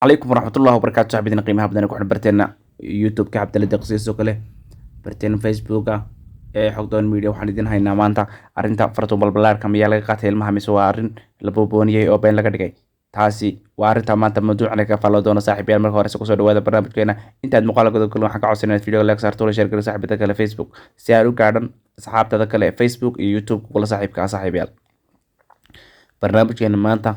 عليكم ورحمة الله وبركاته. صاحبتنا قيمها بدنا نكون برتنا يوتيوب كعب تلدي قصيص وكله برتنا فيسبوك حقدون ميديا waxaan idin haynaa maanta arinta farto balbalaarka miyaa laga qaatay ilmaha mise waa arin la booboniyay oo been laga dhigay. taasi waa arinta maanta mawduucna ka falo doona saaxiibayaal. marka hore ku soo dhawaada barnaamijkeena intaad muuqaalka kale waxaan ka codsanayaa video like saarto share gareey saaxiibada kale Facebook si aad u gaadhan asxaabtada kale Facebook iyo YouTube kula saaxiibka saaxiibayaal. barnaamijkeena maanta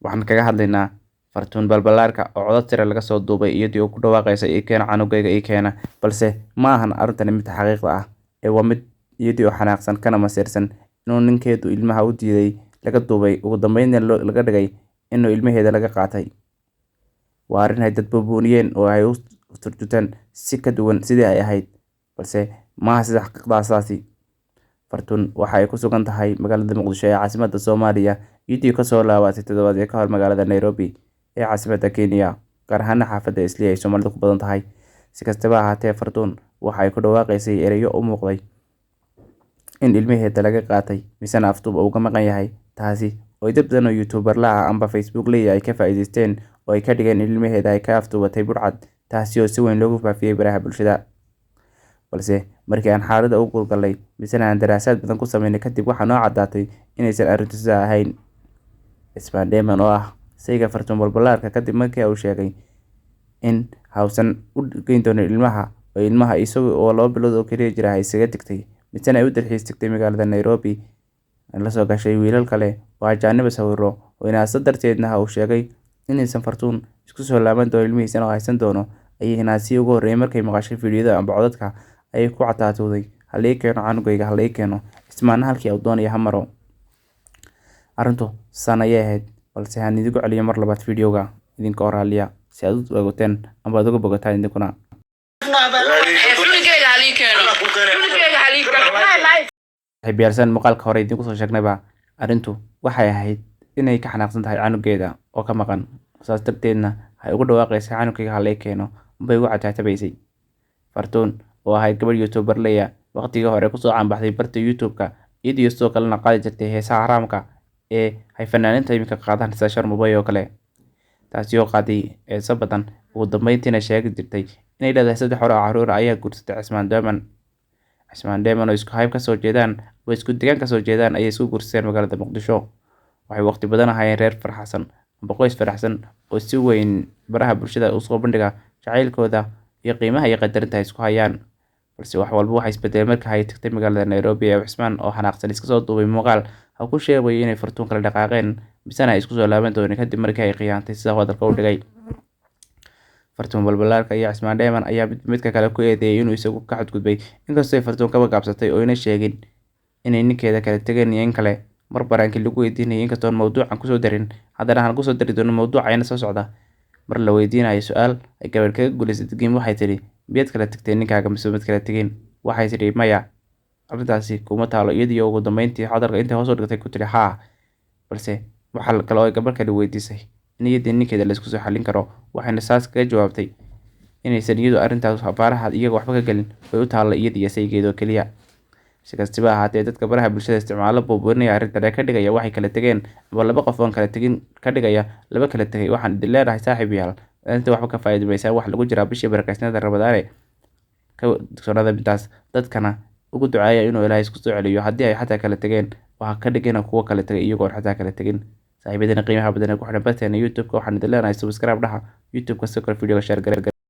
waxaan kaga hadlaynaa fartuun balbalaarka oo codad sare laga soo duubay iyadoo ku dhawaaqaysa ay keen canugayga ay keena, balse ma ahan arintan mid xaqiiqo ah ee waa mid iyadoo xanaaqsan kana maseersan inuu ninkeedu ilmaha u diiday laga duubay ugu dambeynna laga dhigay inuu ilmaheeda laga qaatay. waa arin ay dad booboniyeen oo ay u turjutaan si ka duwan sidii ay ahayd, balse ma aha sida xaqiiqdaasi. fartuun waxa ay ku sugan tahay magaalada Muqdisho ee caasimadda Soomaaliya iyadoo ka soo laabatay toddobaadkii ka hor magaalada Nairobi ee caasimadda Kenya, gaar ahaan xaafadda Islii ay Soomaalidu ku badan tahay. si kastaba ha ahaatee fartuun waxa ay ku dhawaaqaysay erayo u muuqday in ilmaheeda laga qaatay misana afduub uu ka maqan yahay, taasi oo dad badan oo YouTuber la ah amba Facebook leeyahay ay ka faa'iideysteen oo ay ka dhigeen in ilmaheeda ay ka afduubatay burcad, taasi oo si weyn loogu faafiyay baraha bulshada. balse markii aan xaaladda u gurgalay misana aan daraasaad badan ku sameynay kadib waxaa noo caddaatay inaysan arrintu sidaa ahayn. Ismaan Deeman oo ah sayga fartuun balbalaarka kadib markii uu sheegay in hawsan u geyn doono ilmaha isaga oo 2 bilood oo kaliya jira ay isaga tagtay misana ay u dalxiis tagtay magaalada Nairobi la soo gashay wiilal kale oo ajaanib sawiro oo inaas darteedna uu sheegay inaysan fartuun isku soo laaban doono ilmihiisana haysan doono. ayagana si ugu horreeyay markay maqashay fiidiyada amba codadka ay ku cataatooday halii keeno canugayga halii keeno ismaan halkii uu doonaya hamaro. arintu sanayay ahayd, balse aan idigu celiyo mar labaad videoga idinka oraaliya si aad u eegteen amba aad uga bogataan idinkuna. Xibiyarsan muuqaalka hore idinku soo sheegnayba arintu waxay ahayd inay ka xanaaqsan tahay canugeeda oo ka maqan, saas darteedna ay ugu dhawaaqaysay canugayga halii keeno bay ugu cataatabaysay. fartuun oo ahayd gabadh YouTuber leeya waqtigii hore ku soo caanbaxday barta YouTube-ka iyadoo sidoo kalena qaadi jirtay heesaha haramka ee ay fanaaniinta imika qaadaan sida Sharma Boy oo kale, taasi oo qaaday heeso badan ugu dambeyntiina sheegi jirtay inay leedahay 3 hore oo caruur ayaa guursatay Ismaan Deeman oo isku hayb ka soo jeedaan oo isku deegaan ka soo jeedaan ayay isku guursadeen magaalada Muqdisho. waxay waqti badan ahaayeen reer farxasan amba qoys faraxsan oo si weyn baraha bulshada u soo bandhiga jacaylkooda iyo qiimaha iyo qadarinta ay isku hayaan. balse wax walba waxay isbedelay markii ay tagtay magaalada Nairobi ee Ismaan oo xanaaqsan iska soo duubay muuqaal ku sheegay inay fartuun kala dhaqaaqeen misana ay isku soo laaban dooneen kadib markii ay qiyaantay sida hadalka u dhigay. fartuun balbalaarka iyo Ismaan Deeman ayaa midka kale ku eedeeyay inuu isagu ka xadgudbay, inkastoo ay fartuun ka gaabsatay oo inay sheegin inay ninkeeda kala tageen in kale. mar baraankii lagu weydiinayay inkastoo mawduucan ku soo darin, haddana aan ku soo dari doono mawduucayna soo socda. mar la weydiinayo su'aal ay gabadh kaga guuleysatay game waxay tiri miyaad kala tagtay ninkaaga mise mid kala tageen, waxay tiri maya arrintaasi kuma taalo iyadoo ugu dambeyntii hadalka inta hoos u dhigtay ku tiri haa. balse waxa kale oo ay gabadh kale weydiisay in iyadii ninkeeda la isku soo xalin karo, waxayna saas kaga jawaabtay inaysan iyadu arrintaas abaaraha iyaga waxba ka galin way u taalo iyadii saygeedo kaliya. si kastaba ha ahaatee dadka baraha bulshada isticmaala boobonaya arrintan ka dhigaya waxay kala tageen aba 2 qof oo kala tagin ka dhigaya 2 kala tagay. waxaan idin leedahay saaxiibayaal inta waxba ka faa'iideysan wax lagu jira bishii barakaysnada Ramadaane ka digsoonada midaas dadkana ugu duceeya inuu Ilaahay isku soo celiyo haddii ay xataa kala tageen waxa ka dhigana kuwa kala tagay iyagoo xataa kala tagin. saaxiibadana qiimaha badan ku xidhan barteena YouTube-ka waxaan idin leenahay subscribe dhaha YouTube-ka si kale video share